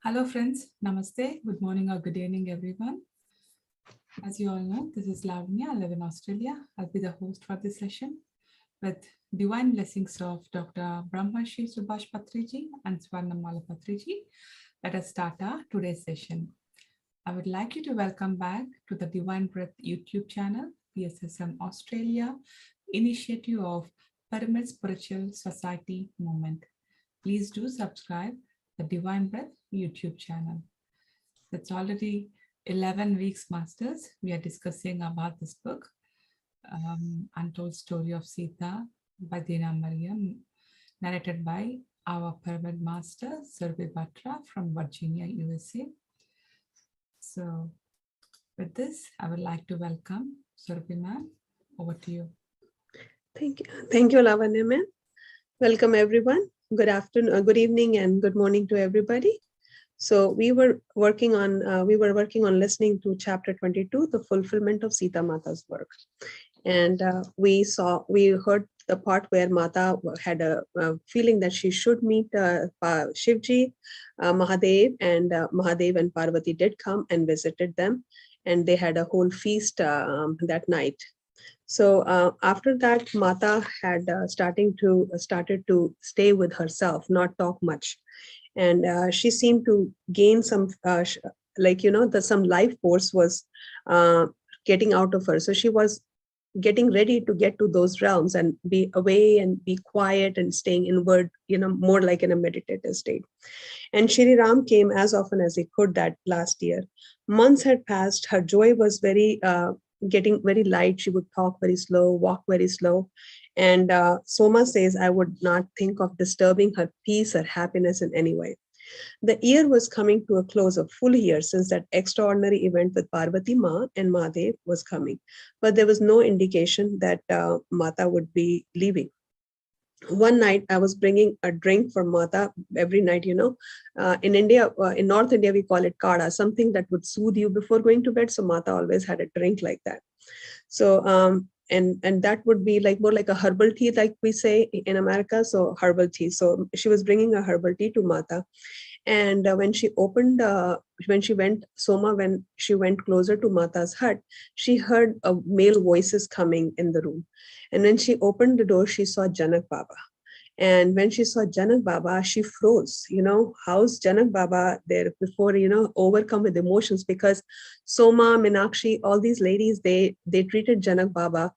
Hello friends, Namaste, good morning or good evening everyone. As you all know, this is Lavanya, I live in Australia. I'll be the host for this session with divine blessings of Dr. Brahmarshi Subhash Patriji and Swarnamala Patriji. Let us start our today's session. I would like you to welcome back to the Divine Breath YouTube channel, PSSM Australia, initiative of Pyramid Spiritual Society Movement. Please do subscribe the Divine Breath YouTube channel. It's already 11 weeks masters. We are discussing about this book, Untold Story of Sita by Dina Mariam, narrated by our pyramid master, Surbhi Batra from Virginia, USA. So with this, I would like to welcome Surbhi ma'am. Over to you. Thank you. Thank you, Lavanya ma'am. Welcome everyone. Good afternoon, good evening, and good morning to everybody. So we were working on listening to chapter 22, the fulfillment of Sita Mata's work, and we heard the part where Mata had a feeling that she should meet Shivji, Mahadev, and Mahadev and Parvati did come and visited them, and they had a whole feast that night. So after that, Mata had started to stay with herself, not talk much, and she seemed to gain some some life force was getting out of her. So she was getting ready to get to those realms and be away and be quiet and staying inward, more like in a meditative state. And Shri Ram came as often as he could that last year. Months had passed. Her joy was getting very light. She would talk very slow, walk very slow. And Soma says, I would not think of disturbing her peace or happiness in any way. The year was coming to a close, a full year since that extraordinary event with Parvati Ma and Mahadev was coming. But there was no indication that Mata would be leaving. One night I was bringing a drink for Mata every night, in India, in North India, we call it kada, something that would soothe you before going to bed. So Mata always had a drink like that. So, and that would be like more like a herbal tea, like we say in America. So herbal tea. So she was bringing a herbal tea to Mata. And when she went closer to Mata's hut, she heard male voices coming in the room. And when she opened the door, she saw Janak Baba. And when she saw Janak Baba, she froze. How's Janak Baba there before, overcome with emotions? Because Soma, Minakshi, all these ladies, they treated Janak Baba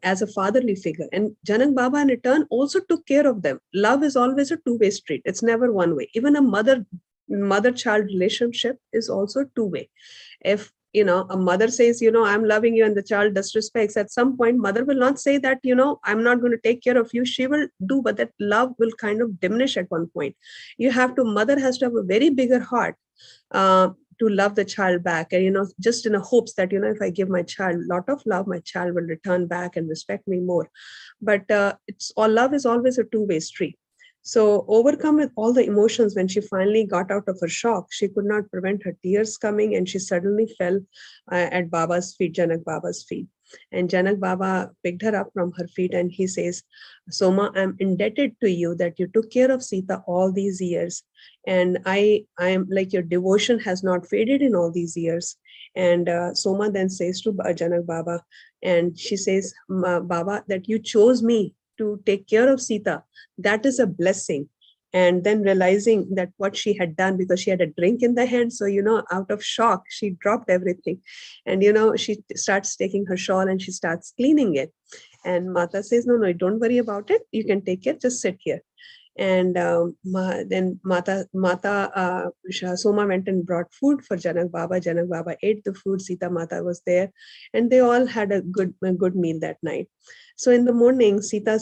as a fatherly figure. And Janak Baba in return also took care of them. Love is always a two-way street. It's never one way. Even a mother-child relationship is also two-way. If a mother says, I'm loving you, and the child disrespects, at some point, mother will not say that, I'm not going to take care of you. She will do, but that love will kind of diminish at one point. Mother has to have a very bigger heart to love the child back. And, just in the hopes that, if I give my child a lot of love, my child will return back and respect me more. But love is always a two-way street. So overcome with all the emotions, when she finally got out of her shock, she could not prevent her tears coming, and she suddenly fell at Baba's feet, Janak Baba's feet. And Janak Baba picked her up from her feet and he says, Soma, I'm indebted to you that you took care of Sita all these years. And I am like, your devotion has not faded in all these years. And Soma then says to Janak Baba, and she says, Baba, that you chose me to take care of Sita, that is a blessing. And then realizing that what she had done, because she had a drink in the hand, so out of shock she dropped everything, and she starts taking her shawl and she starts cleaning it. And Mata says, no, don't worry about it, you can take it, just sit here. And then Soma went and brought food for Janak Baba. Janak Baba ate the food. Sita Mata was there, and they all had a good meal that night. So in the morning, Soma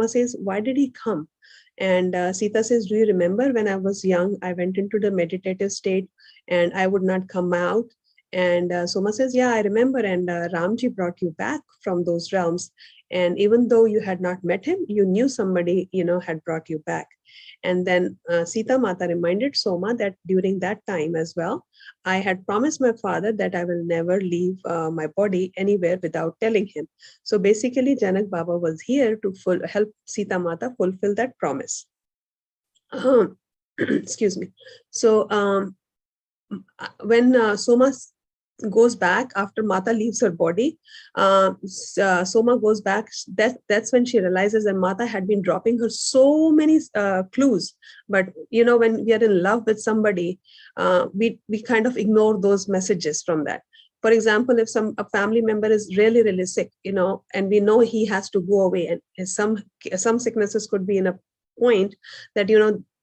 says, why did he come? And Sita says, do you remember when I was young, I went into the meditative state and I would not come out? And Soma says, yeah, I remember. And Ramji brought you back from those realms. And even though you had not met him, you knew somebody, had brought you back. And then Sita Mata reminded Soma that during that time as well, I had promised my father that I will never leave my body anywhere without telling him. So basically, Janak Baba was here to help Sita Mata fulfill that promise. Excuse me. So when Soma goes back after Mata leaves her body, Soma goes back. That's when she realizes that Mata had been dropping her so many clues. But when we are in love with somebody, we kind of ignore those messages from that. For example, if a family member is really really sick, and we know he has to go away, and some sicknesses could be in a point that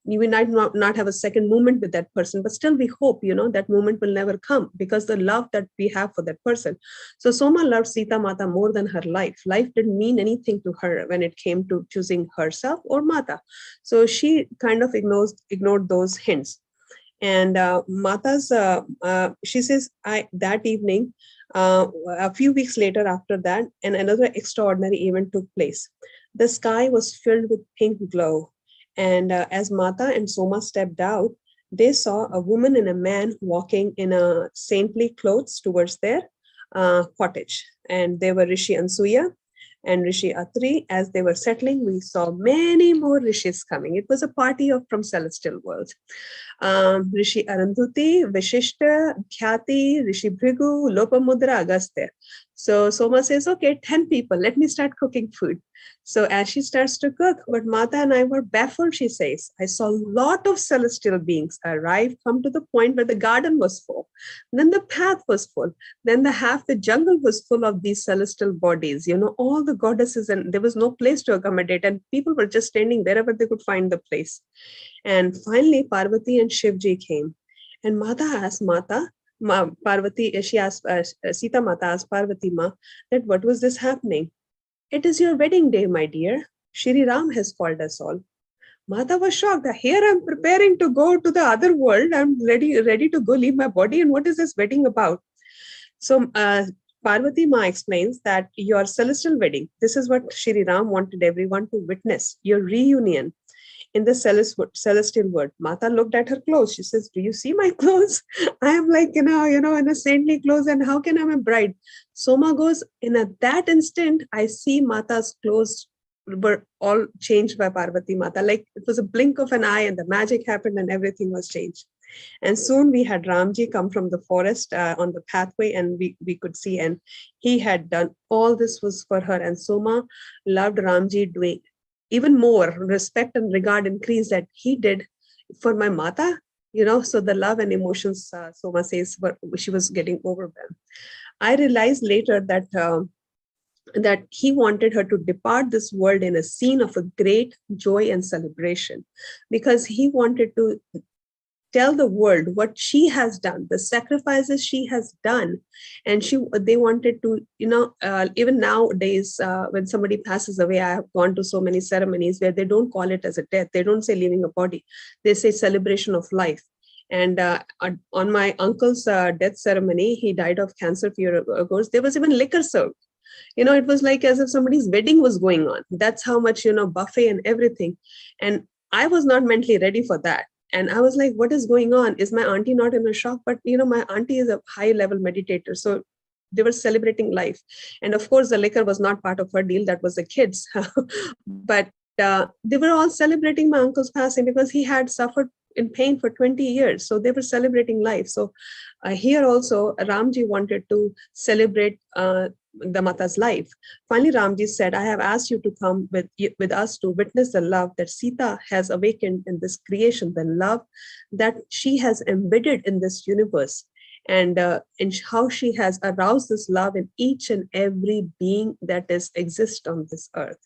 we might not have a second moment with that person, but still we hope that moment will never come because the love that we have for that person. So Soma loved Sita Mata more than her life didn't mean anything to her when it came to choosing herself or Mata. So she kind of ignored those hints. And she says, that evening, a few weeks later after that, and another extraordinary event took place. The sky was filled with pink glow. And as Mata and Soma stepped out, they saw a woman and a man walking in a saintly clothes towards their cottage. And they were Rishi Ansuya and Rishi Atri. As they were settling, we saw many more rishis coming. It was a party from celestial world. Rishi Arundhati, Vishishta, Khyati, Rishi Bhrigu, Lopamudra, Agastya. So Soma says, okay, 10 people, let me start cooking food. So as she starts to cook, but Mata and I were baffled, she says. I saw a lot of celestial beings arrive, come to the point where the garden was full. Then the path was full. Then the jungle was full of these celestial bodies, all the goddesses, and there was no place to accommodate. And people were just standing wherever they could find the place. And finally, Parvati and Shivji came. And Mata asked Parvati, she asked Sita Mata asked Parvati Ma that what was this happening? It is your wedding day, my dear. Shri Ram has called us all. Mata was shocked. Here I'm preparing to go to the other world. I'm ready to go leave my body. And what is this wedding about? So Parvati Ma explains that your celestial wedding, this is what Shri Ram wanted everyone to witness, your reunion in the celestial world. Mata looked at her clothes. She says, do you see my clothes? I am like, in a saintly clothes, and how can I be a bride? Soma goes, that instant, I see Mata's clothes were all changed by Parvati Mata. Like it was a blink of an eye and the magic happened and everything was changed. And soon we had Ramji come from the forest on the pathway, and we could see, and he had done all this was for her. And Soma loved Ramji doing even more. Respect and regard increased that he did for my Mata, so the love and emotions, Soma says, she was getting overwhelmed. I realized later that he wanted her to depart this world in a scene of a great joy and celebration, because he wanted to tell the world what she has done, the sacrifices she has done. And they wanted to, even nowadays, when somebody passes away, I have gone to so many ceremonies where they don't call it as a death. They don't say leaving a body. They say celebration of life. And on my uncle's death ceremony, he died of cancer a few years ago. There was even liquor served. It was like as if somebody's wedding was going on. That's how much, buffet and everything. And I was not mentally ready for that. And I was like, what is going on? Is my auntie not in a shock? But, my auntie is a high level meditator. So they were celebrating life. And of course, the liquor was not part of her deal. That was the kids. But they were all celebrating my uncle's passing because he had suffered in pain for 20 years. So they were celebrating life. So here also, Ramji wanted to celebrate the Mata's life. Finally, Ramji said, I have asked you to come with us to witness the love that Sita has awakened in this creation, the love that she has embedded in this universe, and how she has aroused this love in each and every being that exists on this earth.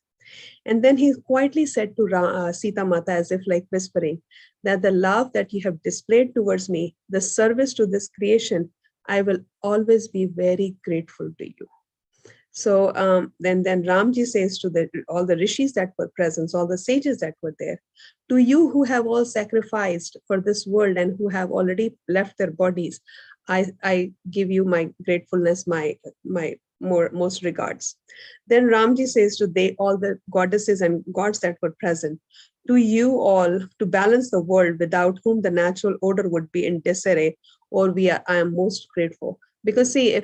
And then he quietly said to Sita Mata, as if like whispering, that the love that you have displayed towards me, the service to this creation, I will always be very grateful to you. So then Ramji says to all the rishis that were present, all the sages that were there, to you who have all sacrificed for this world and who have already left their bodies, I give you my gratefulness, my most regards. Then Ramji says to all the goddesses and gods that were present, to you all, to balance the world without whom the natural order would be in disarray, I am most grateful. Because see,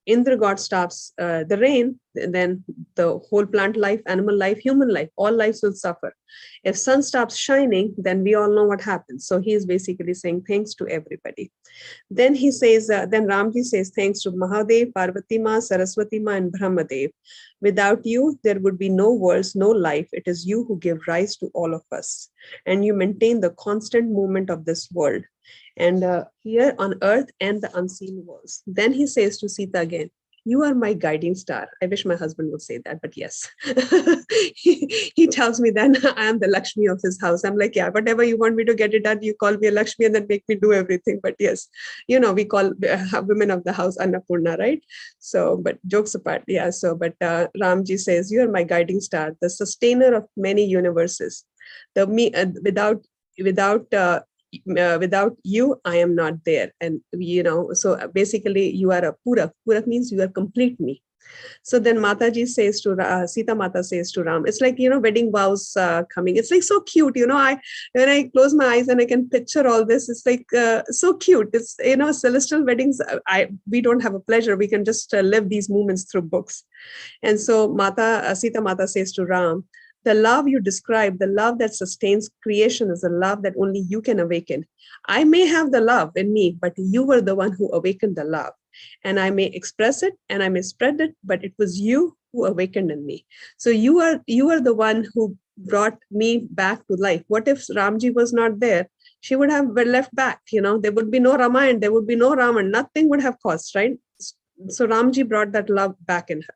Indra god stops the rain, then the whole plant life, animal life, human life, all lives will suffer. If sun stops shining, then we all know what happens. So he is basically saying thanks to everybody. Then he says, then Ramji says, thanks to Mahadev, Parvati Ma, Saraswati Ma, and Brahmadev. Without you, there would be no worlds, no life. It is you who give rise to all of us. And you maintain the constant movement of this world. And here on earth and the unseen worlds. Then he says to Sita again, you are my guiding star. I wish my husband would say that, but yes. he tells me then I am the Lakshmi of his house. I'm like, yeah, whatever you want me to get it done, you call me a Lakshmi and then make me do everything. But yes, we call women of the house Annapurna, right? So, but jokes apart, yeah. So, but Ramji says, you are my guiding star, the sustainer of many universes. Without you, I am not there. And, so basically you are a Purak. Purak means you are complete me. So then Mataji says to Sita Mata says to Ram, it's like, wedding vows coming. It's like so cute. When I close my eyes and I can picture all this, it's like so cute. It's, celestial weddings. We don't have a pleasure. We can just live these moments through books. And so Sita Mata says to Ram, the love you describe, the love that sustains creation, is a love that only you can awaken. I may have the love in me, but you were the one who awakened the love. And I may express it and I may spread it, but it was you who awakened in me. So you are the one who brought me back to life. What if Ramji was not there? She would have been left back. There would be no Ramayana, there would be no Raman, nothing would have caused, right? So Ramji brought that love back in her.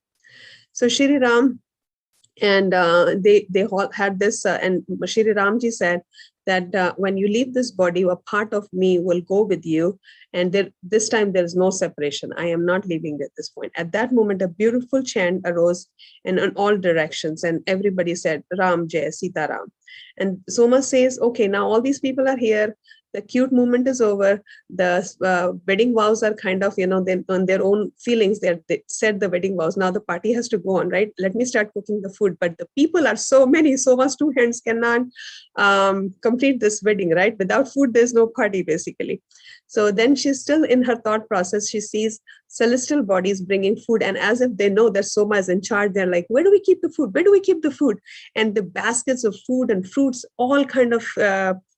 So Shri Ram, and they all had this, and Shri Ramji said that when you leave this body, a part of me will go with you. And this time there is no separation. I am not leaving at this point. At that moment, a beautiful chant arose in all directions. And everybody said, Ram Jai, Sita Ram. And Soma says, okay, now all these people are here. The cute moment is over. The wedding vows are kind of, on their own feelings. They said the wedding vows. Now the party has to go on, right? Let me start cooking the food. But the people are so many. Soma's two hands cannot complete this wedding, right? Without food, there's no party, basically. So then she's still in her thought process. She sees celestial bodies bringing food. And as if they know that Soma is in charge, they're like, where do we keep the food? Where do we keep the food? And the baskets of food and fruits, all kind of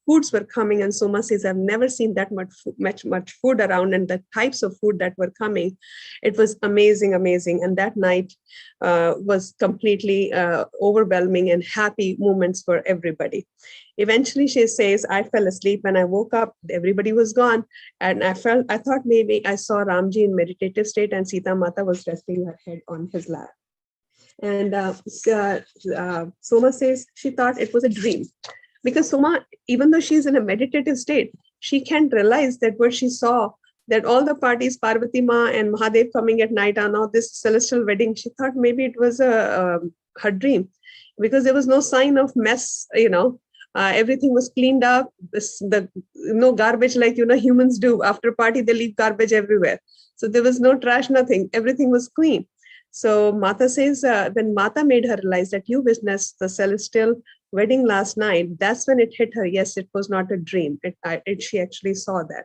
foods were coming. And Soma says, I've never seen that much food around, and the types of food that were coming. It was amazing. And that night was completely overwhelming and happy moments for everybody. Eventually, she says, I fell asleep. When I woke up, everybody was gone. And I thought maybe I saw Ramji in meditative state and Sita Mata was resting her head on his lap. And Soma says she thought it was a dream. Because Soma, even though she's in a meditative state, she can't realize that what she saw, that all the parties, Parvati Ma and Mahadev coming at night on all this celestial wedding, she thought maybe it was her dream, because there was no sign of mess, everything was cleaned up. No garbage like, humans do. After a party, they leave garbage everywhere. So there was no trash, nothing. Everything was clean. So Mata says, when Mata made her realize that you witnessed the celestial wedding last night, that's when it hit her. Yes, it was not a dream. She actually saw that.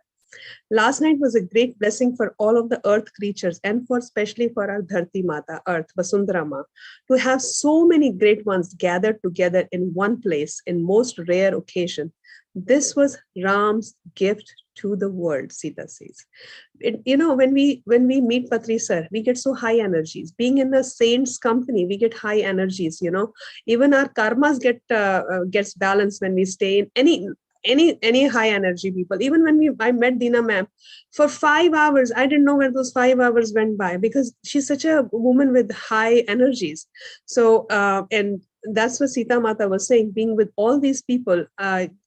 Last night was a great blessing for all of the earth creatures, and especially for our Dharti Mata, Earth, Vasundhara Ma, to have so many great ones gathered together in one place in most rare occasion. This was Ram's gift to the world, Sita says. When we meet Patri Sir, we get so high energies. Being in a saint's company, we get high energies. Even our karmas gets balanced when we stay in any high energy people. Even when I met Dina ma'am for 5 hours, I didn't know where those 5 hours went by, because she's such a woman with high energies. So and that's what Sita Mata was saying, being with all these people,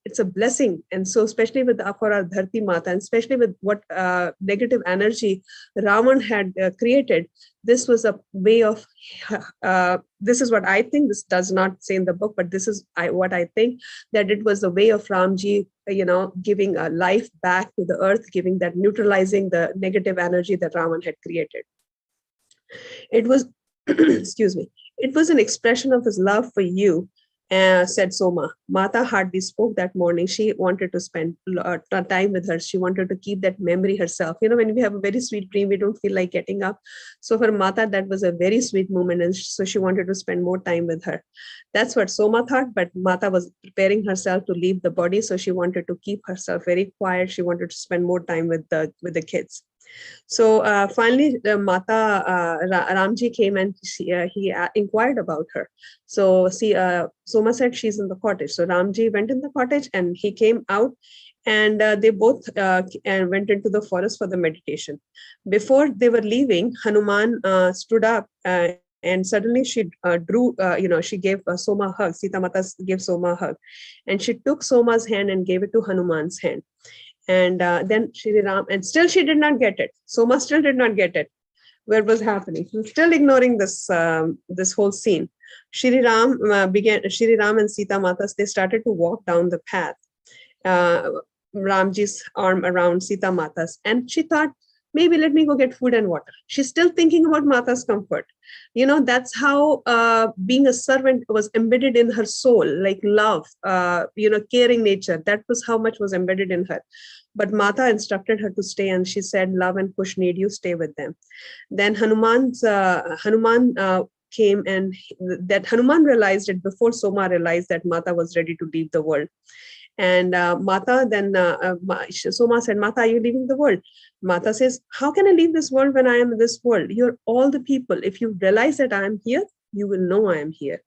it's a blessing. And so especially for our Dharti Mata, and especially with what negative energy Ravan had created, this was a way of, this is what I think, this does not say in the book, but this is what I think, that it was a way of Ramji, giving a life back to the earth, giving that, neutralizing the negative energy that Ravan had created. It was, excuse me, it was an expression of his love for you said Soma. Mata hardly spoke that morning. She wanted to spend time with her. She wanted to keep that memory herself. When we have a very sweet dream, we don't feel like getting up. So for Mata, that was a very sweet moment. And so she wanted to spend more time with her. That's what Soma thought. But Mata was preparing herself to leave the body. So she wanted to keep herself very quiet. She wanted to spend more time with the kids. So finally, the Mata Ramji came and he inquired about her. So Soma said she's in the cottage. So Ramji went in the cottage and he came out, and they both went into the forest for the meditation. Before they were leaving, Hanuman stood up. And suddenly she she gave Soma a hug. Sita Mata gave Soma a hug. And she took Soma's hand and gave it to Hanuman's hand. And then Shri Ram, and still she did not get it. Soma still did not get it. What was happening? She was still ignoring this whole scene. Shri Ram and Sita Matas, they started to walk down the path. Ramji's arm around Sita Mata's, and she thought, maybe let me go get food and water. She's still thinking about Mata's comfort. That's how being a servant was embedded in her soul, like love, caring nature. That was how much was embedded in her. But Mata instructed her to stay, and she said, love and Kush need you, stay with them. Then Hanuman came, and that Hanuman realized it before Soma realized that Mata was ready to leave the world. And Soma said, Mata, are you leaving the world? Mata says, how can I leave this world when I am in this world? You're all the people. If you realize that I am here, you will know I am here.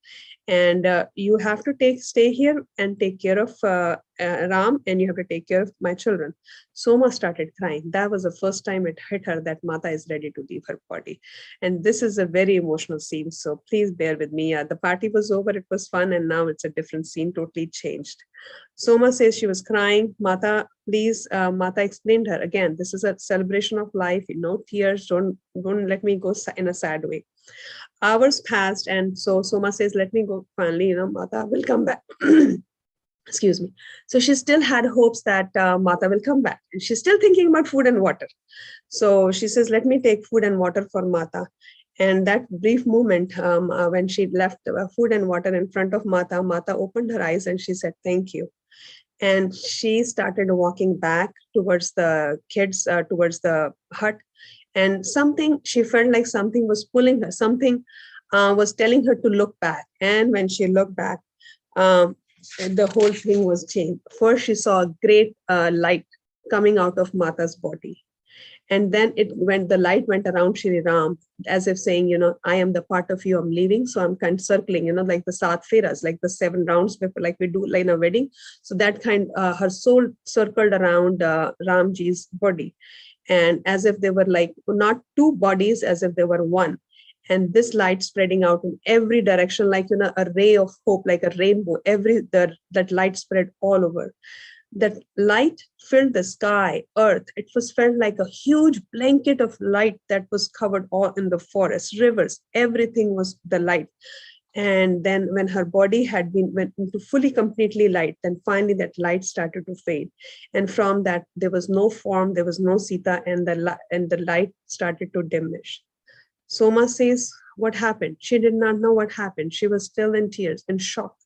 And you have to stay here and take care of Ram, and you have to take care of my children. Soma started crying. That was the first time it hit her that Mata is ready to leave her body. And this is a very emotional scene. So please bear with me. The party was over. It was fun. And now it's a different scene, totally changed. Soma says she was crying. Mata, please, Mata explained her again. This is a celebration of life. No tears. Don't let me go in a sad way. Hours passed, and so Soma says, let me go finally, Mata will come back. Excuse me. So she still had hopes that Mata will come back. And she's still thinking about food and water. So she says, let me take food and water for Mata. And that brief moment when she left food and water in front of Mata, Mata opened her eyes and she said, thank you. And she started walking back towards the kids, towards the hut. And she felt like something was pulling her, something was telling her to look back. And when she looked back, the whole thing was changed. First, she saw a great light coming out of Mata's body. And then the light went around Shri Ram, as if saying, I am the part of you, I'm leaving. So I'm kind of circling, like the Saat Feras, like the 7 rounds before, like we do like in a wedding. So that her soul circled around Ramji's body. And as if they were like not 2 bodies, as if they were one. And this light spreading out in every direction, like a ray of hope, like a rainbow. That light spread all over. That light filled the sky, earth. It felt like a huge blanket of light that was covered all in the forest, rivers. Everything was the light. And then when her body went into fully completely light, then finally that light started to fade. And from that, there was no form, there was no Sita, and the light started to diminish. Soma says, what happened? She did not know what happened. She was still in tears, in shock.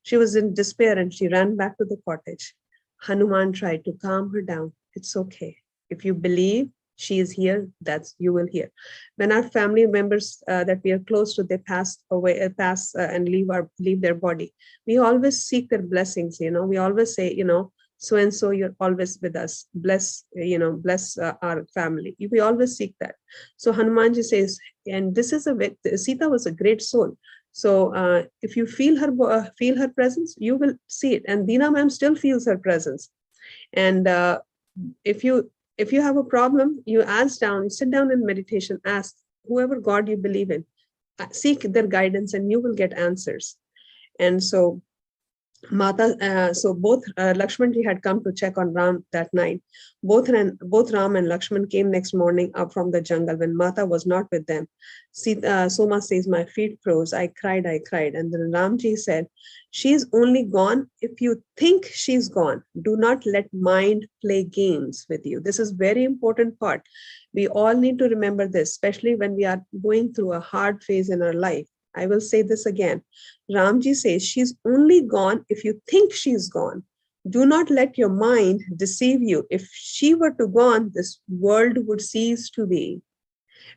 She was in despair, and she ran back to the cottage. Hanuman tried to calm her down. It's okay. If you believe she is here, you will hear. When our family members that we are close to, they pass and leave their body, we always seek their blessings. We always say, so and so, you're always with us. Bless our family. We always seek that. So Hanumanji says, and Sita was a great soul. So if you feel her presence, you will see it. And Deena ma'am still feels her presence. And if you have a problem, you sit down in meditation, ask whoever God you believe in, seek their guidance, and you will get answers. And so both Lakshmanji had come to check on Ram that night. Both Ram and Lakshman came next morning up from the jungle when Mata was not with them. Soma says, my feet froze. I cried. And then Ramji said, she's only gone if you think she's gone. Do not let mind play games with you. This is very important part. We all need to remember this, especially when we are going through a hard phase in our life. I will say this again. Ramji says she's only gone if you think she's gone. Do not let your mind deceive you. If she were to gone, this world would cease to be.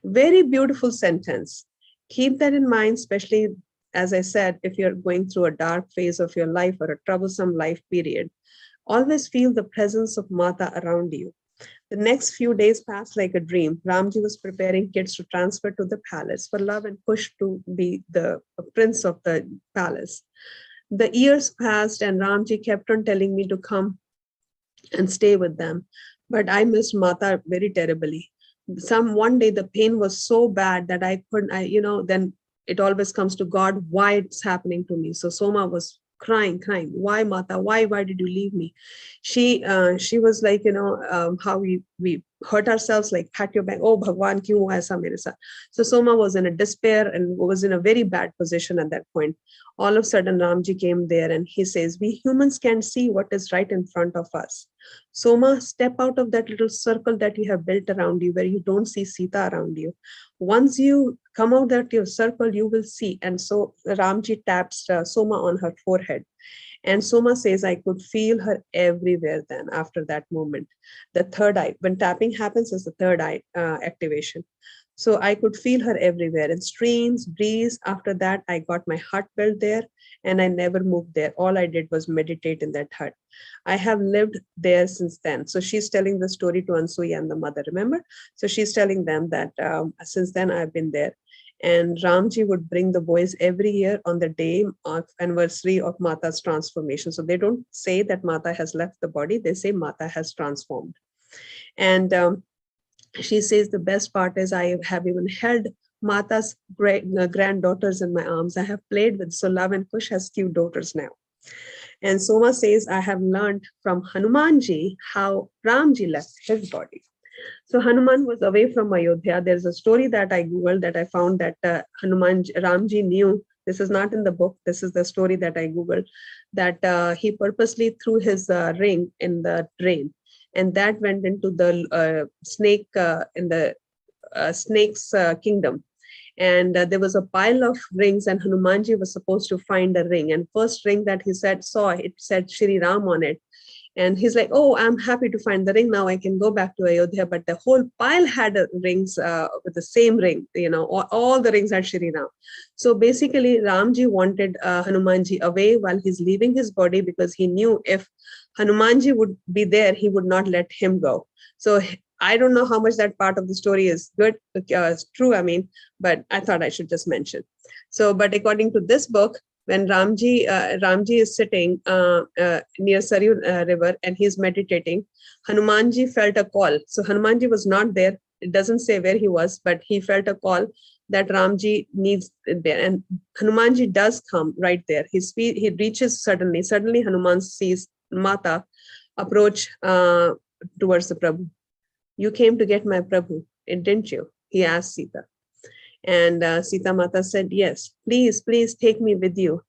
Very beautiful sentence. Keep that in mind, especially as I said, if you're going through a dark phase of your life or a troublesome life period. Always feel the presence of Mata around you. The next few days passed like a dream. Ramji was preparing kids to transfer to the palace for Love and Kush to be the prince of the palace. The years passed and Ramji kept on telling me to come and stay with them. But I missed Mata very terribly. One day the pain was so bad that I couldn't, then it always comes to God, why it's happening to me. So Soma was crying, why Mata, why did you leave me? She was like, how we hurt ourselves, like pat your back, oh Bhagwan, kyun hua aisa mere saath? So Soma was in a despair and was in a very bad position at that point. All of a sudden Ramji came there and he says, we humans can see what is right in front of us. Soma, step out of that little circle that you have built around you where you don't see Sita around you. Once you come out of your circle, you will see. And so Ramji taps Soma on her forehead. And Soma says, I could feel her everywhere then after that moment. The third eye, when tapping happens, is the third eye activation. So I could feel her everywhere in streams, breeze. After that, I got my hut built there and I never moved there. All I did was meditate in that hut. I have lived there since then. So she's telling the story to Ansuya and the mother, remember? So she's telling them that since then I've been there. And Ramji would bring the boys every year on the day of anniversary of Mata's transformation. So they don't say that Mata has left the body, they say Mata has transformed. And she says the best part is I have even held Mata's granddaughters in my arms. I have played with, so Love and Kush has cute daughters now. And Soma says, I have learned from Hanumanji how Ramji left his body. So Hanuman was away from Ayodhya. There's a story that I Googled that I found that Ramji knew, this is not in the book, this is the story that I Googled, that he purposely threw his ring in the drain. And that went into the snake in the snake's kingdom. And there was a pile of rings and Hanumanji was supposed to find a ring. And first ring that he saw, it said Shri Ram on it. And he's like, oh, I'm happy to find the ring. Now I can go back to Ayodhya. But the whole pile had rings with the same ring, all the rings had Shri Ram. So basically, Ramji wanted Hanumanji away while he's leaving his body because he knew if Hanumanji would be there, he would not let him go. So I don't know how much that part of the story is good, true, but I thought I should just mention. So, but according to this book, when Ramji is sitting near Saryu river and he's meditating, Hanumanji felt a call. So Hanumanji was not there. It doesn't say where he was, but he felt a call that Ramji needs there. And Hanumanji does come right there. He reaches suddenly. Suddenly Hanuman sees Mata approach towards the Prabhu. You came to get my Prabhu, didn't you? He asked Sita. And Sita Mata said, yes, please take me with you.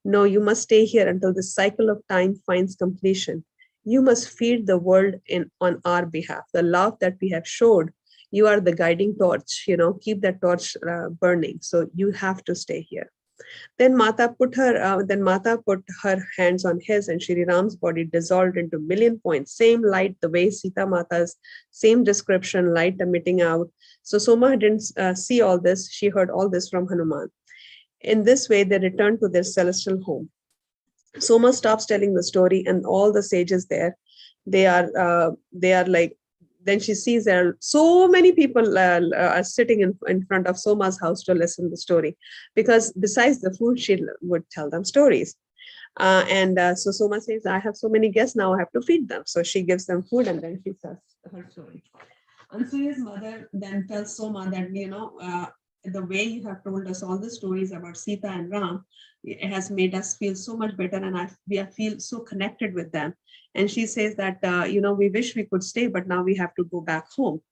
No, you must stay here until the cycle of time finds completion. You must feed the world on our behalf. The love that we have showed, you are the guiding torch, keep that torch burning. So you have to stay here. Then Mata put her hands on his and Shri Ram's body dissolved into million points. Same light, the way Sita Mata's, same description, light emitting out. So Soma didn't see all this. She heard all this from Hanuman. In this way, they returned to their celestial home. Soma stops telling the story and all the sages there, they are like, then she sees there are so many people are sitting in front of Soma's house to listen to the story, because besides the food, she would tell them stories. So Soma says, I have so many guests now, I have to feed them. So she gives them food and then she says her story. Ansuya's mother then tells Soma that, the way you have told us all the stories about Sita and Ram, it has made us feel so much better and we feel so connected with them. And she says that, we wish we could stay, but now we have to go back home.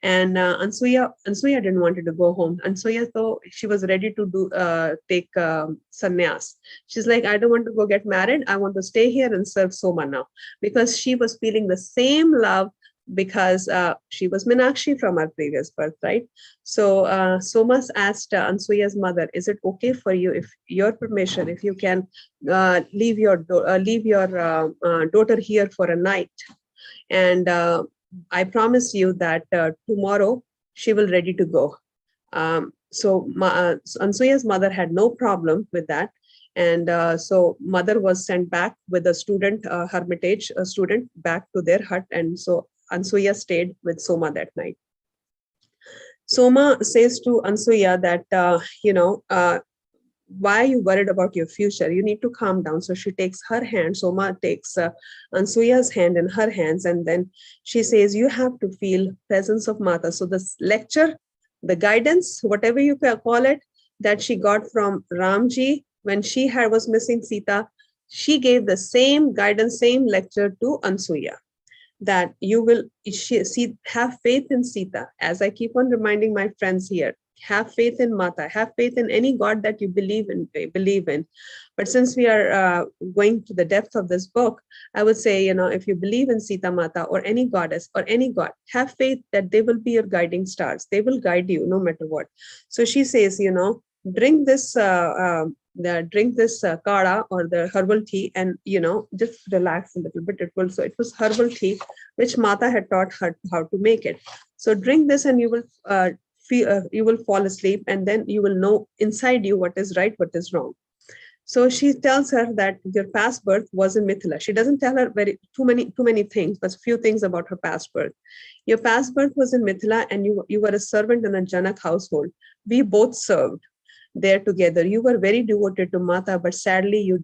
And Ansuya didn't want to go home. Ansuya, though, she was ready to take sannyas. She's like, I don't want to go get married. I want to stay here and serve Soma now, because she was feeling the same love because she was Meenakshi from her previous birth, right? So Soma asked Ansuya's mother, is it okay for you, if your permission, if you can leave your daughter here for a night? And I promise you that tomorrow she will ready to go. Ansuya's mother had no problem with that. And so mother was sent back with a student, hermitage, a student, back to their hut. And so Ansuya stayed with Soma that night. Soma says to Ansuya that, why are you worried about your future? You need to calm down. So she takes her hand. Soma takes Ansuya's hand in her hands. And then she says, you have to feel presence of Mata. So this lecture, the guidance, whatever you call it, that she got from Ramji when she was missing Sita, she gave the same guidance, same lecture to Ansuya, that you will have faith in Sita. As I keep on reminding my friends here, have faith in Mata, have faith in any God that you believe in. But since we are going to the depth of this book, I would say, if you believe in Sita Mata or any goddess or any god, have faith that they will be your guiding stars. They will guide you no matter what. So she says, drink this kara or the herbal tea, and just relax a little bit. It was herbal tea which Mata had taught her how to make it. So drink this and you will fall asleep, and then you will know inside you what is right, what is wrong. So she tells her that your past birth was in Mithila. She doesn't tell her too many things, but few things about her past birth. Your past birth was in Mithila, and you were a servant in a Janak household. We both served there together. You were very devoted to Mata, but sadly you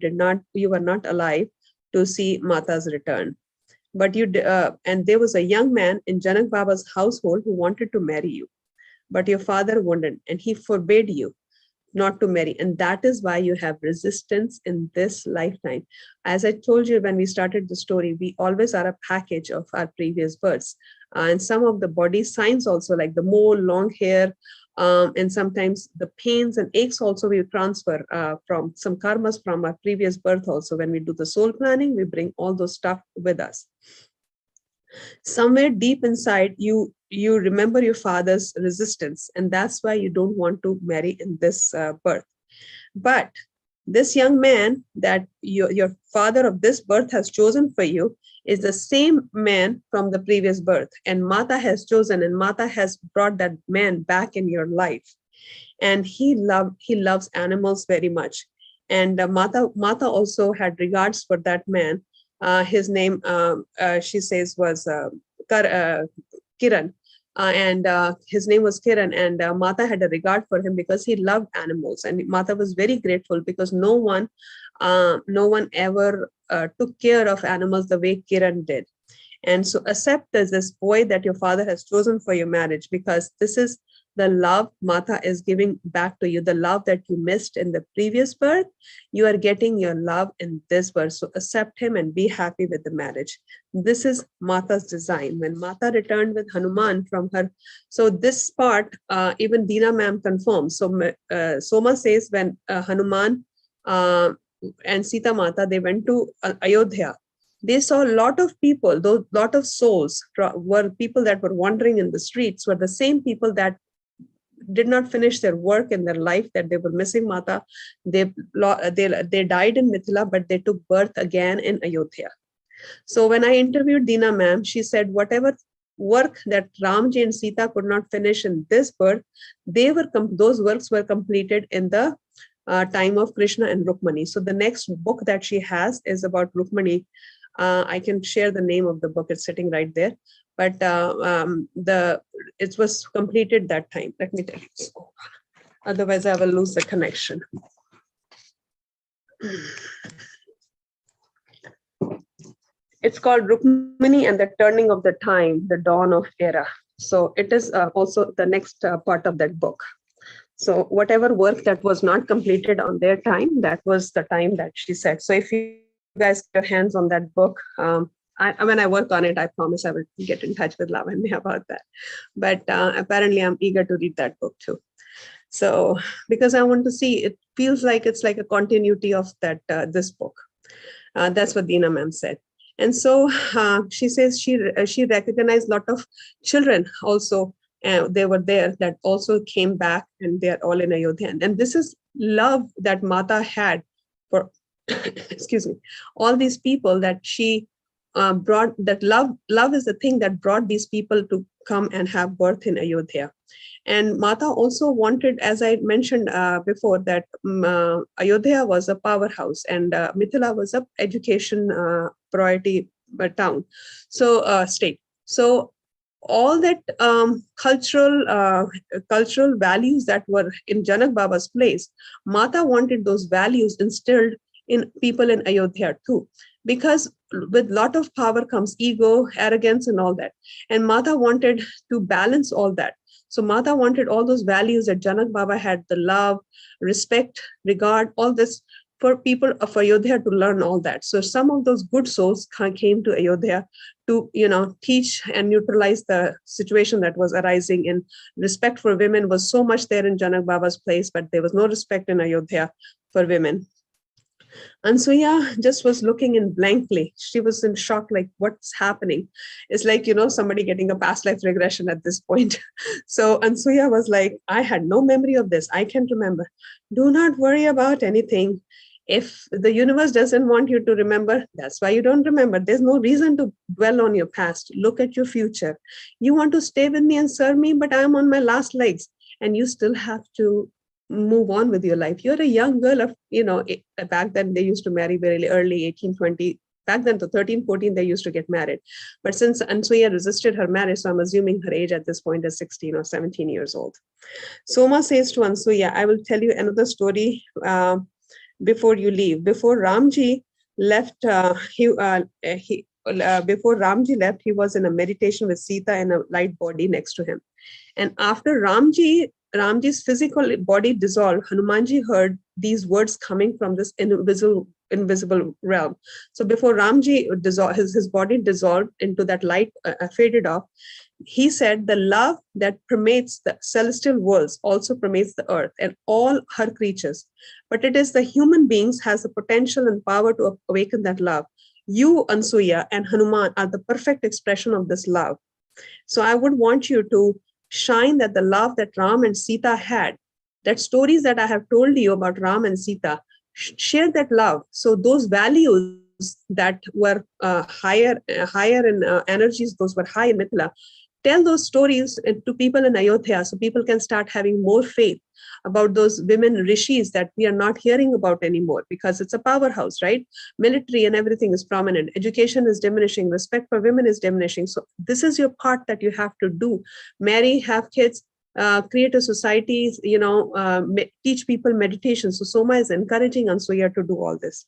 were not alive to see Mata's return. But and there was a young man in Janak Baba's household who wanted to marry you, but your father wouldn't, and he forbade you not to marry. And that is why you have resistance in this lifetime. As I told you when we started the story, we always are a package of our previous births. And some of the body signs also, like the mole, long hair, and sometimes the pains and aches also we transfer from some karmas from our previous birth also. When we do the soul planning, we bring all those stuff with us. Somewhere deep inside, you remember your father's resistance, and that's why you don't want to marry in this birth. But this young man that your father of this birth has chosen for you is the same man from the previous birth, and Mata has chosen, and Mata has brought that man back in your life. And he loves animals very much. And Mata also had regards for that man. His name, she says, was Kiran. And his name was Kiran, and Mata had a regard for him because he loved animals. And Mata was very grateful because no one ever took care of animals the way Kiran did. And so accept this boy that your father has chosen for your marriage, because this is the love Mata is giving back to you, the love that you missed in the previous birth. You are getting your love in this birth. So accept him and be happy with the marriage. This is Mata's design. When Mata returned with Hanuman from her, so this part, even Deena ma'am confirms. So Soma says when Hanuman and Sita Mata, they went to Ayodhya, they saw a lot of people, those lot of souls were people that were wandering in the streets, were the same people that did not finish their work in their life, that they were missing Mata. They died in Mithila, but they took birth again in Ayodhya. So when I interviewed Deena ma'am, she said whatever work that Ramji and Sita could not finish in this birth, those works were completed in the time of Krishna and Rukmani. So the next book that she has is about Rukmani. I can share the name of the book. It's sitting right there. But it was completed that time. Let me tell you. So, otherwise, I will lose the connection. It's called Rukmani and the Turning of the Time, the Dawn of Era. So it is also the next part of that book. So whatever work that was not completed on their time, that was the time that she said. So if you guys get your hands on that book, when I work on it, I promise I will get in touch with Lavanya about that. But apparently I'm eager to read that book too. So because I want to see, it feels like it's like a continuity of that this book. That's what Deena ma'am said. And so she says she recognized a lot of children also. They were there that also came back, and they're all in Ayodhya. And this is love that Mata had for, excuse me, all these people that she brought. That love is the thing that brought these people to come and have birth in Ayodhya. And Mata also wanted, as I mentioned before, that Ayodhya was a powerhouse, and Mithila was a education priority town, so state. So all that cultural values that were in Janak Baba's place, Mata wanted those values instilled in people in Ayodhya too, because with lot of power comes ego, arrogance, and all that. And Mata wanted to balance all that. So Mata wanted all those values that Janak Baba had, the love, respect, regard, all this, for people of Ayodhya to learn all that. So some of those good souls came to Ayodhya to, teach and neutralize the situation that was arising. In respect for women was so much there in Janak Baba's place, but there was no respect in Ayodhya for women. Ansuya just was looking in blankly. She was in shock, like, what's happening? It's like, somebody getting a past life regression at this point. So Ansuya was like, I had no memory of this. I can't remember. Do not worry about anything. If the universe doesn't want you to remember, that's why you don't remember. There's no reason to dwell on your past. Look at your future. You want to stay with me and serve me, but I'm on my last legs. And you still have to move on with your life. You're a young girl of, back then they used to marry very early, 18, 20. Back then to 13, 14, they used to get married. But since Ansuya resisted her marriage, so I'm assuming her age at this point is 16 or 17 years old. Soma says to Ansuya, I will tell you another story before you leave. Before Ramji left, before Ramji left, he was in a meditation with Sita in a light body next to him. And after Ramji's physical body dissolved, Hanumanji heard these words coming from this invisible realm. So before Ramji dissolved, his body dissolved into that light, faded off, he said, the love that permeates the celestial worlds also permeates the earth and all her creatures. But it is the human beings has the potential and power to awaken that love. You, Ansuya, and Hanuman are the perfect expression of this love. So I would want you to shine that the love that Ram and Sita had, that stories that I have told you about Ram and Sita, share that love. So those values that were higher in energies, those were high in Mithila, tell those stories to people in Ayodhya so people can start having more faith about those women rishis that we are not hearing about anymore, because it's a powerhouse, right? Military and everything is prominent. Education is diminishing. Respect for women is diminishing. So this is your part that you have to do. Marry, have kids, create a society, teach people meditation. So Soma is encouraging Ansuya to do all this.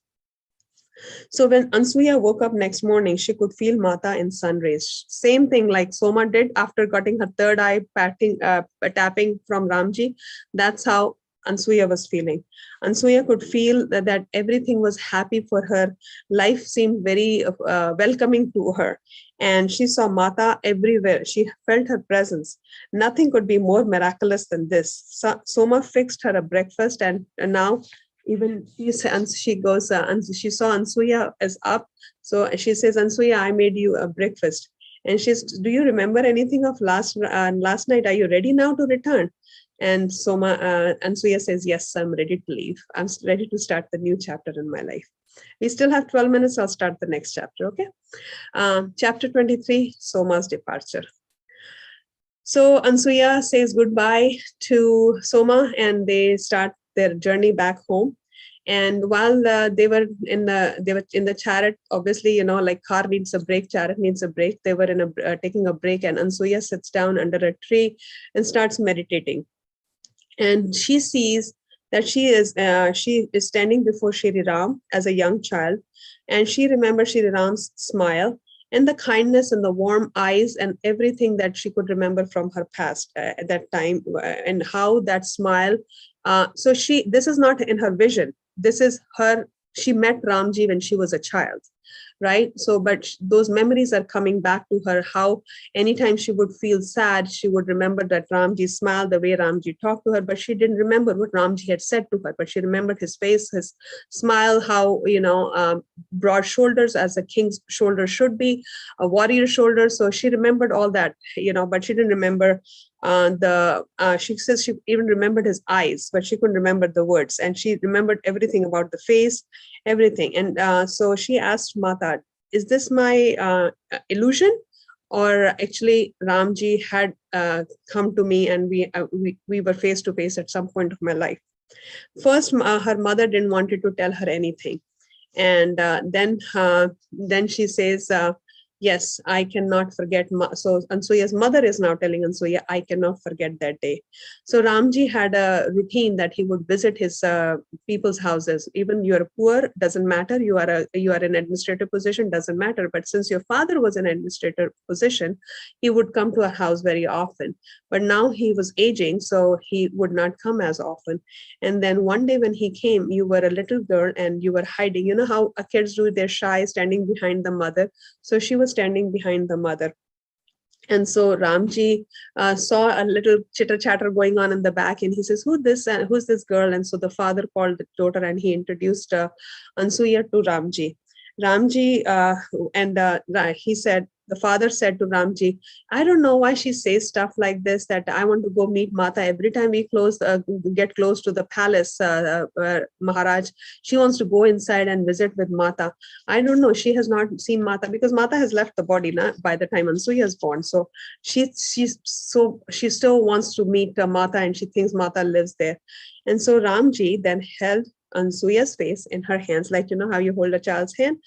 So when Ansuya woke up next morning, she could feel Mata in sun rays. Same thing like Soma did after getting her third eye tapping from Ramji. That's how Ansuya was feeling. Ansuya could feel that everything was happy for her. Life seemed very welcoming to her. And she saw Mata everywhere. She felt her presence. Nothing could be more miraculous than this. Soma fixed her a breakfast, and now even she goes, and she saw Ansuya is up. So she says, Ansuya, I made you a breakfast. And she's, do you remember anything of last night? Are you ready now to return? And Ansuya says, yes, I'm ready to leave. I'm ready to start the new chapter in my life. We still have 12 minutes. I'll start the next chapter. Okay. Chapter 23, Soma's departure. So Ansuya says goodbye to Soma and they start their journey back home. And while they were in the chariot, obviously, like car needs a brake, chariot needs a brake. They were taking a break, and Ansuya sits down under a tree and starts meditating. And she sees that she is standing before Shri Ram as a young child, and she remembers Shri Ram's smile and the kindness and the warm eyes and everything that she could remember from her past at that time, and how that smile. This is not in her vision. This is her. She met Ramji when she was a child. right? So, but those memories are coming back to her, how anytime she would feel sad, she would remember that Ramji smiled, the way Ramji talked to her, but she didn't remember what Ramji had said to her, but she remembered his face, his smile, how, broad shoulders as a king's shoulder should be, a warrior shoulder. So she remembered all that, but she didn't remember she says she even remembered his eyes, but she couldn't remember the words. And she remembered everything about the face, everything. And so she asked Mata, is this my illusion? Or actually Ramji had come to me and we were face to face at some point of my life. First, her mother didn't want to tell her anything. And then she says, yes, I cannot forget. So Ansuya's mother is now telling Ansuya, I cannot forget that day. So Ramji had a routine that he would visit his people's houses. Even you're poor, doesn't matter. You are in administrative position, doesn't matter. But since your father was in administrative position, he would come to our house very often. But now he was aging, so he would not come as often. And then one day when he came, you were a little girl and you were hiding. You know how kids do, they're shy, standing behind the mother. So she was standing behind the mother. And so Ramji saw a little chitter chatter going on in the back, and he says, who's this girl? And so the father called the daughter and he introduced Ansuya to Ramji. He said, the father said to Ramji, I don't know why she says stuff like this, that I want to go meet Mata. Every time we get close to the palace, Maharaj, she wants to go inside and visit with Mata. I don't know. She has not seen Mata because Mata has left the body by the time Ansuya is born. So she still wants to meet Mata, and she thinks Mata lives there. And so Ramji then held Ansuya's face in her hands, like, how you hold a child's hand,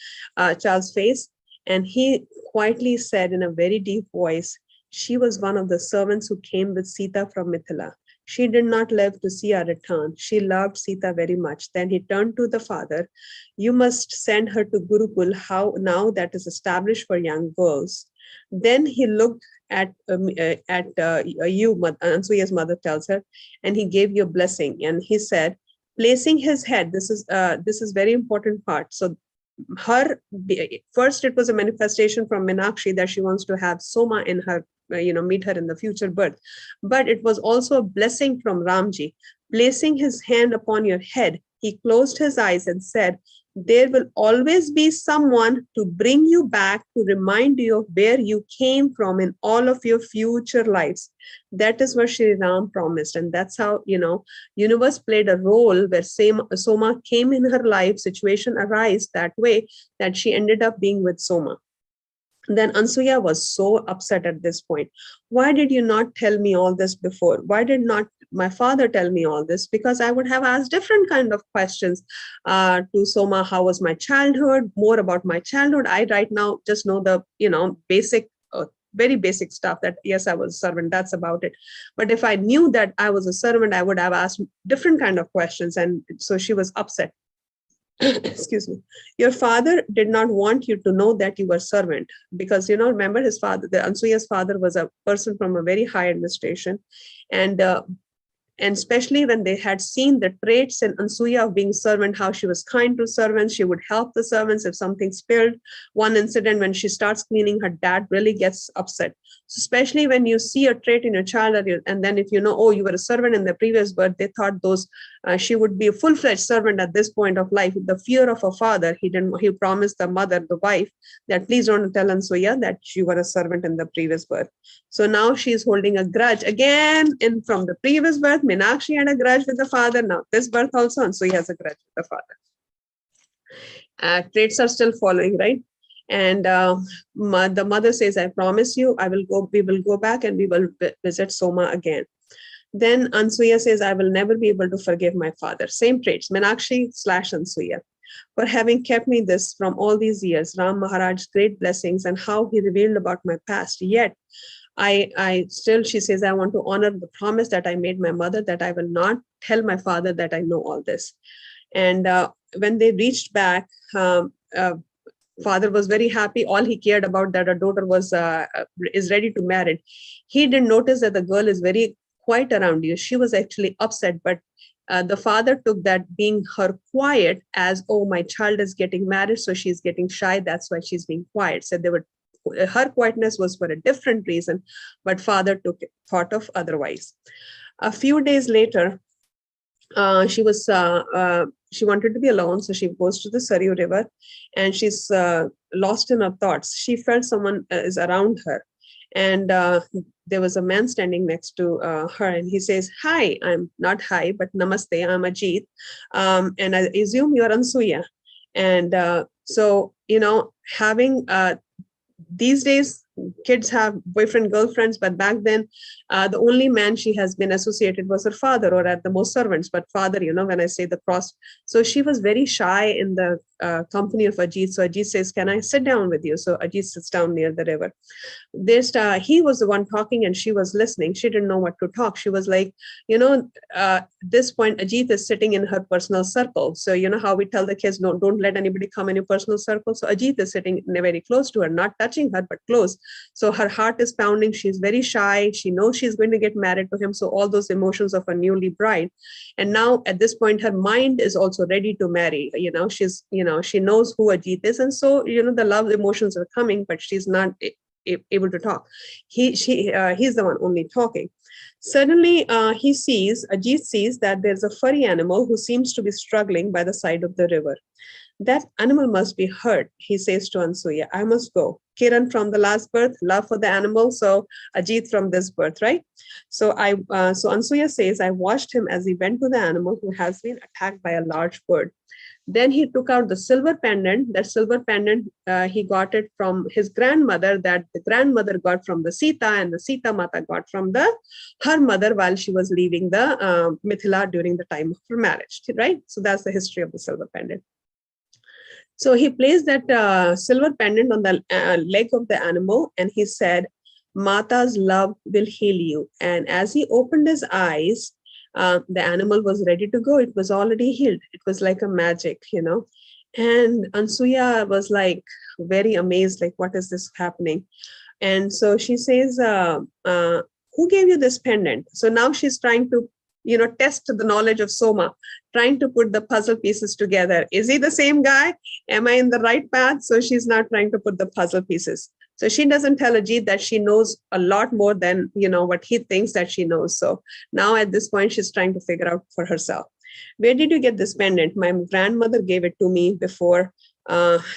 child's face. And he quietly said in a very deep voice, she was one of the servants who came with Sita from Mithila. She did not live to see our return. She loved Sita very much. Then he turned to the father. You must send her to Gurukul, now that is established for young girls. Then he looked at you, Ansuya's mother tells her, and he gave you a blessing. And he said, placing his head, this is very important part. So first it was a manifestation from Meenakshi that she wants to have Soma in her, meet her in the future birth. But it was also a blessing from Ramji. Placing his hand upon your head, he closed his eyes and said, there will always be someone to bring you back, to remind you of where you came from in all of your future lives. That is what Shri Ram promised. And that's how, universe played a role where Soma came in her life, situation arose that way that she ended up being with Soma. Then Ansuya was so upset at this point. Why did you not tell me all this before? Why did not my father tell me all this? Because I would have asked different kind of questions to Soma. How was my childhood? More about my childhood. I right now just know the, basic, very basic stuff that, yes, I was a servant. That's about it. But if I knew that I was a servant, I would have asked different kind of questions. And so she was upset. Excuse me. Your father did not want you to know that you were servant because, remember his father, the Ansuya's father was a person from a very high administration. And especially when they had seen the traits in Ansuya of being servant, how she was kind to servants, she would help the servants if something spilled. One incident when she starts cleaning, her dad really gets upset. So especially when you see a trait in your child, and then if you know, oh, you were a servant in the previous birth, they thought she would be a full-fledged servant at this point of life. The fear of a father, he promised the mother, the wife, that please don't tell Ansuya that you were a servant in the previous birth. So now she's holding a grudge again from the previous birth. Meenakshi had a grudge with the father. Now this birth also, Ansuya has a grudge with the father. Traits are still following, right? And the mother says, I promise you, we will go back and we will visit Soma again. Then Ansuya says, I will never be able to forgive my father. Same traits, Meenakshi/Ansuya, for having kept me this from all these years, Ram Maharaj's great blessings and how he revealed about my past. Yet, I still, she says, I want to honor the promise that I made my mother, that I will not tell my father that I know all this. And when they reached back, father was very happy. All he cared about that a daughter is ready to marry. He didn't notice that the girl is very quiet around you. She was actually upset, but the father took that being her quiet as, oh, my child is getting married, so she's getting shy. That's why she's being quiet. So her quietness was for a different reason, but father thought of otherwise. A few days later, she wanted to be alone, so she goes to the Saryu River, and she's lost in her thoughts. She felt someone is around her, and there was a man standing next to her, and he says, "Hi, I'm not hi, but namaste. I'm Ajit, and I assume you're Ansuya." And so, having these days, kids have boyfriend, girlfriends, but back then, the only man she has been associated was her father, or at the most servants, but father, when I say the cross. So she was very shy in the company of Ajit. So Ajit says, "Can I sit down with you?" So Ajit sits down near the river. He was the one talking and she was listening. She didn't know what to talk. She was like, this point, Ajit is sitting in her personal circle. So you know how we tell the kids, no, don't let anybody come in your personal circle. So Ajit is sitting very close to her, not touching her, but close. So her heart is pounding. She's very shy. She knows she's going to get married to him. So all those emotions of a newly bride. And now at this point, her mind is also ready to marry. She knows who Ajit is. And so, the love emotions are coming, but she's not able to talk. He's the one only talking. Suddenly, Ajit sees that there's a furry animal who seems to be struggling by the side of the river. That animal must be hurt, he says to Ansuya. I must go. Kiran from the last birth, love for the animal. So Ajit from this birth, right? So Ansuya says, I watched him as he went to the animal who has been attacked by a large bird. Then he took out the silver pendant. That silver pendant, he got it from his grandmother, that the grandmother got from the Sita, and the Sita Mata got from her mother while she was leaving the Mithila during the time of her marriage, right? So that's the history of the silver pendant. So he placed that silver pendant on the leg of the animal, and he said, Mata's love will heal you. And as he opened his eyes, the animal was ready to go. It was already healed. It was like a magic, And Ansuya was like very amazed, like, what is this happening? And so she says, who gave you this pendant? So now she's trying to, test the knowledge of Soma, trying to put the puzzle pieces together. Is he the same guy? Am I in the right path? So she's not trying to put the puzzle pieces. So she doesn't tell Ajit that she knows a lot more than, what he thinks that she knows. So now at this point, she's trying to figure out for herself. Where did you get this pendant? My grandmother gave it to me before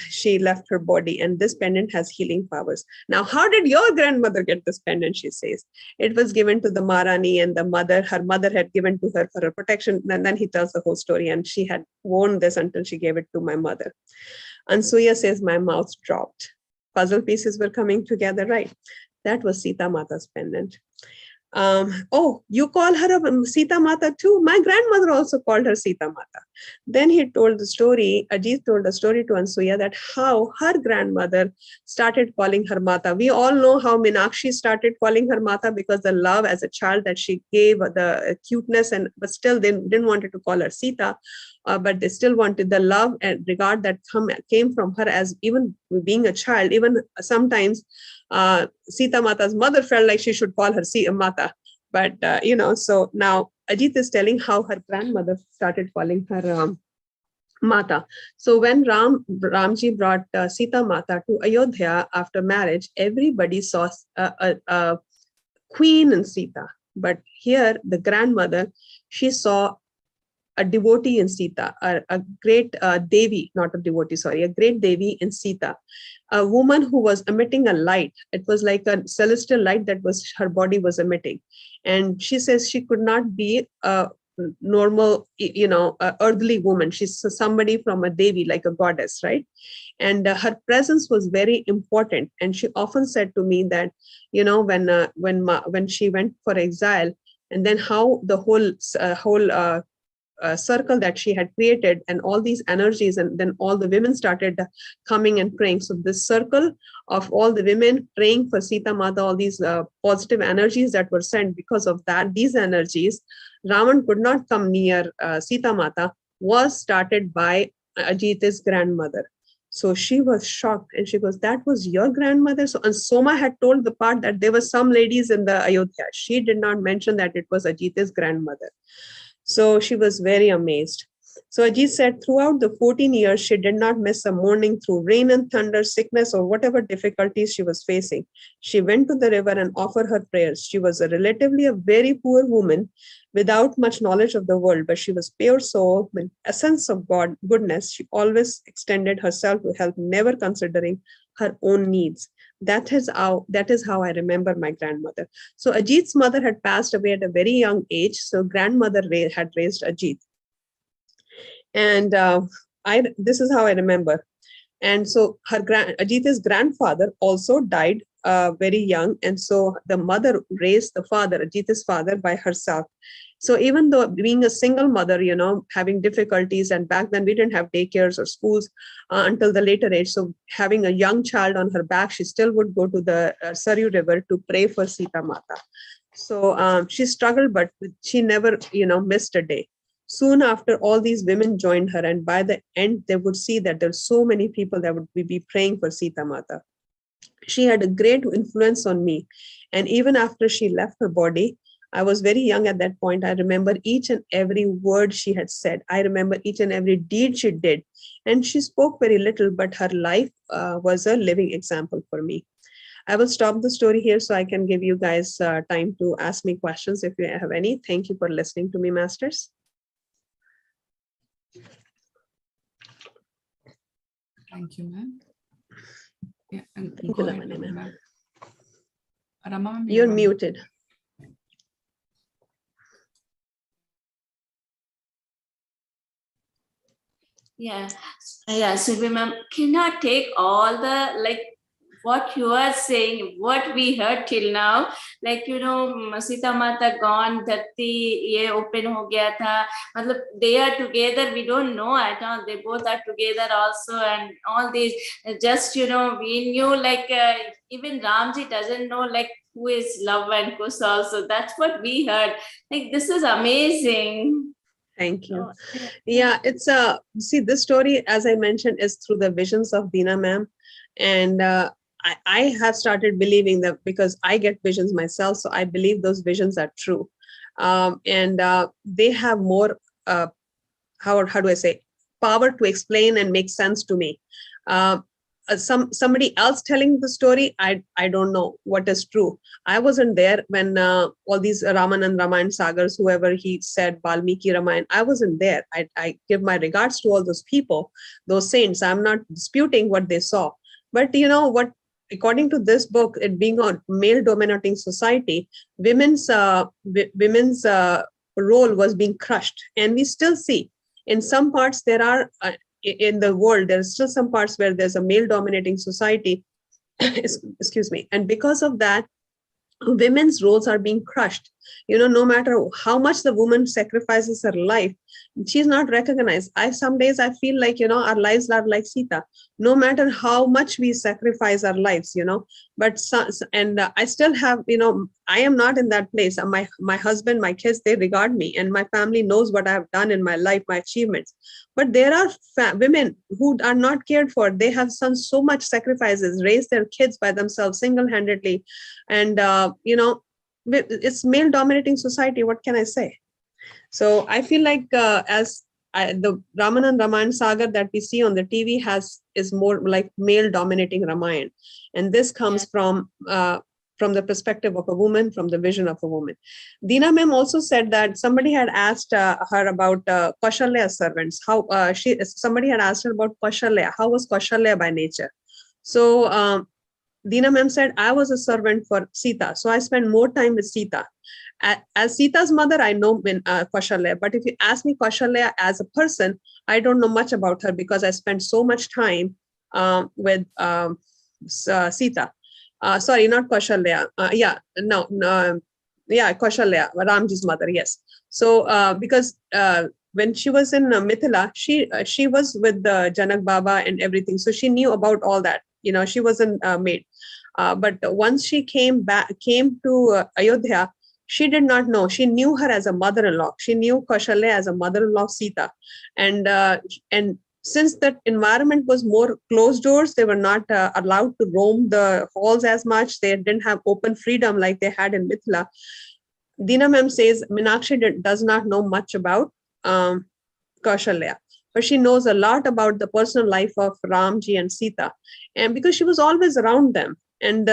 she left her body, and this pendant has healing powers. Now, how did your grandmother get this pendant? She says it was given to the Maharani, and her mother had given to her for her protection. And then he tells the whole story, and she had worn this until she gave it to my mother. Ansuya says my mouth dropped. Puzzle pieces were coming together, right? That was Sita Mata's pendant. Oh, you call her a Sita Mata too? My grandmother also called her Sita Mata. Then he told the story, Ajit told the story to Ansuya that how her grandmother started calling her Mata. We all know how Meenakshi started calling her Mata because the love as a child that she gave, the cuteness, but still they didn't want to call her Sita. But they still wanted the love and regard that came from her as even being a child. Even sometimes Sita Mata's mother felt like she should call her Sita Mata. But, so now Ajit is telling how her grandmother started calling her Mata. So when Ramji brought Sita Mata to Ayodhya after marriage, everybody saw a queen in Sita. But here, the grandmother, she saw a devotee in Sita, a great Devi, not a devotee, sorry, a great Devi in Sita, a woman who was emitting a light. It was like a celestial light that her body was emitting. And she says she could not be a normal, earthly woman. She's somebody from a Devi, like a goddess, right? And her presence was very important. And she often said to me that, when she went for exile, and then how the whole circle that she had created and all these energies, and then all the women started coming and praying. So this circle of all the women praying for Sita Mata, all these positive energies that were sent, because of that, these energies, Ravan could not come near Sita Mata, was started by Ajita's grandmother. So she was shocked, and she goes, that was your grandmother? So, and Soma had told the part that there were some ladies in the Ayodhya. She did not mention that it was Ajita's grandmother. So she was very amazed. So Ajit said, throughout the 14 years, she did not miss a morning through rain and thunder, sickness, or whatever difficulties she was facing. She went to the river and offered her prayers. She was a very poor woman without much knowledge of the world, but she was pure soul with a sense of God, goodness. She always extended herself to help, never considering her own needs. That is how I remember my grandmother. So Ajit's mother had passed away at a very young age. So grandmother had raised Ajit. And this is how I remember. And so Ajita's grandfather also died very young. And so the mother raised the father, Ajita's father, by herself. So even though being a single mother, having difficulties, and back then we didn't have daycares or schools until the later age. So having a young child on her back, she still would go to the Saryu River to pray for Sita Mata. So she struggled, but she never, missed a day. Soon after, all these women joined her, and by the end, they would see that there's so many people that would be praying for Sita Mata. She had a great influence on me. And even after she left her body, I was very young at that point. I remember each and every word she had said. I remember each and every deed she did. And she spoke very little, but her life was a living example for me. I will stop the story here so I can give you guys time to ask me questions if you have any. Thank you for listening to me, masters. Thank you, ma'am. Yeah, and Thank go you, ahead, Lavanya, ma'am. Rama, ma'am, You're muted. Yeah, Surbhi ma'am, cannot take all the what you are saying, what we heard till now, Sita Mata gone, धरती ये open हो गया था, मतलब they are together, we don't know at all, they both are together also, and all these, just we knew even Ramji doesn't know who is love and Kush also. That's what we heard. This is amazing. Thank you. Yeah, it's see, this story, as I mentioned, is through the visions of Dina ma'am. And I have started believing that because I get visions myself. So I believe those visions are true. And they have more, how do I say, power to explain and make sense to me. Somebody else telling the story, I don't know what is true. I wasn't there when all these Raman and Ramayana Sagars, whoever he said, Valmiki Ramayana, I wasn't there. I give my regards to all those people, those saints. I'm not disputing what they saw. But what, according to this book, it being a male dominating society, women's role was being crushed. And we still see in some parts there are in the world, there's still some parts where there's a male dominating society. Excuse me. And because of that, women's roles are being crushed. No matter how much the woman sacrifices her life, she's not recognized. Some days I feel like, our lives are like Sita. No matter how much we sacrifice our lives, but I still have, I am not in that place. My husband, my kids, they regard me, and my family knows what I have done in my life, my achievements. But there are women who are not cared for. They have done so much sacrifices, raised their kids by themselves single-handedly. And, it's male dominating society. What can I say? So I feel like the Ramanan Ramayana saga that we see on the TV is more like male dominating Ramayana. And this comes from the perspective of a woman, from the vision of a woman. Dina ma'am also said that somebody had asked her about Kaushalya's servants. Somebody had asked her about Kaushalya. How was Kaushalya by nature? So Dina ma'am said, I was a servant for Sita. So I spent more time with Sita. As Sita's mother, I know Kaushalya. But if you ask me Kaushalya as a person, I don't know much about her because I spent so much time with Sita. Sorry, not Kaushalya. Kaushalya, Ramji's mother, yes. So because when she was in Mithila, she was with Janak Baba and everything. So she knew about all that. She wasn't maid. But once she came to Ayodhya, she did not know. She knew her as a mother-in-law. She knew Kaushalya as a mother-in-law of Sita. And since that environment was more closed doors, they were not allowed to roam the halls as much. They didn't have open freedom like they had in Mithila. Dina ma'am says Meenakshi does not know much about Kaushalya, but she knows a lot about the personal life of Ramji and Sita, and because she was always around them, and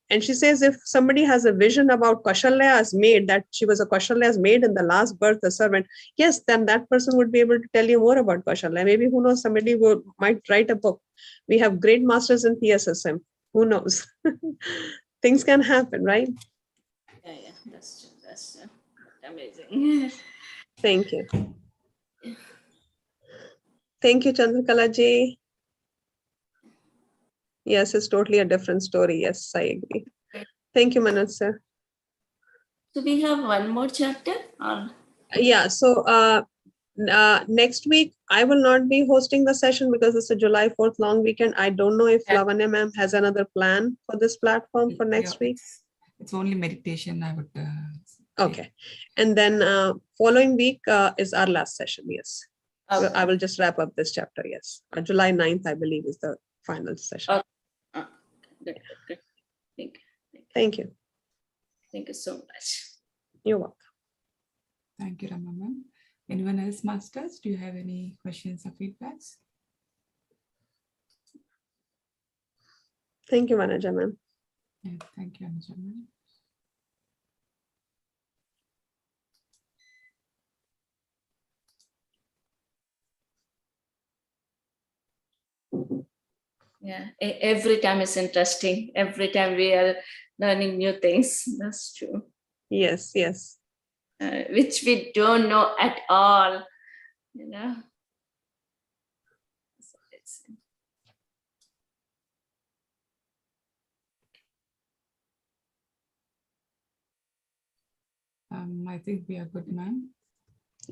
and she says if somebody has a vision about Kaushalya's maid, that she was a Kaushalya's maid in the last birth, a servant, yes, then that person would be able to tell you more about Kaushalya. Maybe, who knows, somebody might write a book. We have great masters in PSSM. Who knows? Things can happen, right? Yeah, that's true. That's amazing. Thank you. Thank you, Chandrakala ji. Yes, it's totally a different story. Yes, I agree. Thank you, Manoj sir. So we have one more chapter? Or? Yeah, so next week, I will not be hosting the session because it's a July 4th long weekend. I don't know if Lavanya ma'am has another plan for this platform for next week. It's only meditation. I would. Okay. And then following week is our last session. Yes. Okay. I will just wrap up this chapter. Yes. July 9th, I believe, is the final session. Okay. Good. Thank you. Thank you. Thank you so much. You're welcome. Thank you, Rama ma'am. Anyone else, masters? Do you have any questions or feedbacks? Thank you, Manaja ma'am. Yeah, thank you, Anuja ma'am. Yeah, every time is interesting. Every time we are learning new things. That's true. Yes, yes. Which we don't know at all, you know. I think we are good, ma'am.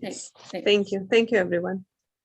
Yes. Thank you. Thank you, everyone.